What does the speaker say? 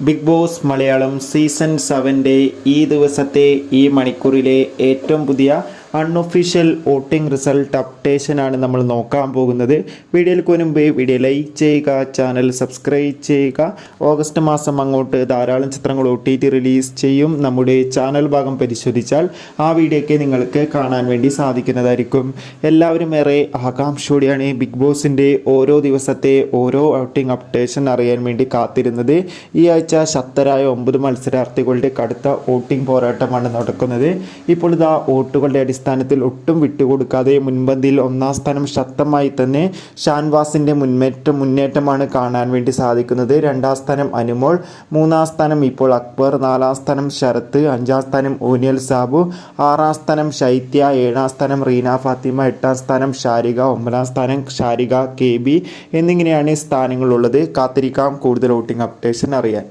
Big boss Malayalam season 7 ഈ ദിവസത്തെ ഈ മണിക്കൂറിലെ ഏറ്റവും പുതിയ അൺഒഫീഷ്യൽ വോട്ടിംഗ് റിസൾട്ട് അപ്ഡേഷനാണ് നമ്മൾ നോക്കാൻ പോകുന്നത്. വീഡിയോയ്ക്ക് മുൻപ് വീഡിയോ ലൈക്ക് ചെയ്യുക, ചാനൽ സബ്സ്ക്രൈബ് ചെയ്യുക. ഓഗസ്റ്റ് മാസം അങ്ങോട്ട് ധാരാളം ചിത്രങ്ങൾ OTT റിലീസ് ചെയ്യും. നമ്മുടെ ചാനൽ ഭാഗം പരിശോധിച്ചാൽ ആ വീഡിയോയ്ക്ക് നിങ്ങൾക്ക് കാണാൻ വേണ്ടി സാധിക്കുന്നതായിരിക്കും. എല്ലാവരും ഏറെ ആകാംക്ഷയോടെയാണ് ബിഗ് ബോസിൻ്റെ ഓരോ ദിവസത്തെ ഓരോ വോട്ടിംഗ് അപ്ഡേഷൻ അറിയാൻ വേണ്ടി കാത്തിരുന്നത്. ഈ ആഴ്ച ശക്തരായ 9 മത്സരാർത്ഥികളുടെ കടുത്ത വോട്ടിംഗ് പോരാട്ടമാണ് നടക്കുന്നത്. ഇപ്പോൾ ഇതാ വോട്ടുകളുടെ അടിസ്ഥാനത്തിൽ ഒട്ടും വിട്ടുകൊടുക്കാതെ മുൻപന്തിയിൽ 1-ാം സ്ഥാനം ശക്തമായി തന്നെ ഷാൻവാസിൻ്റെ മുന്നേറ്റമാണ് കാണാൻ വേണ്ടി സാധിക്കുന്നത്. 2-ാം സ്ഥാനം അനുമോൾ, 3-ാം സ്ഥാനം ഇപ്പോൾ അക്ബർ, 4-ാം സ്ഥാനം ശരത്ത്, 5-ാം സ്ഥാനം ഓനിയൽ സാബു, 6-ാം സ്ഥാനം ശൈത്യ, 7-ാം സ്ഥാനം റീന ഫാത്തിമ, 8-ാം സ്ഥാനം ഷാരിക, 9-ാം സ്ഥാനം ഷാരിക KB എന്നിങ്ങനെയാണ് സ്ഥാനങ്ങളുള്ളത്. കാത്തിരിക്കാം കൂടുതൽ വോട്ടിംഗ് അപ്ഡേഷൻ അറിയാൻ.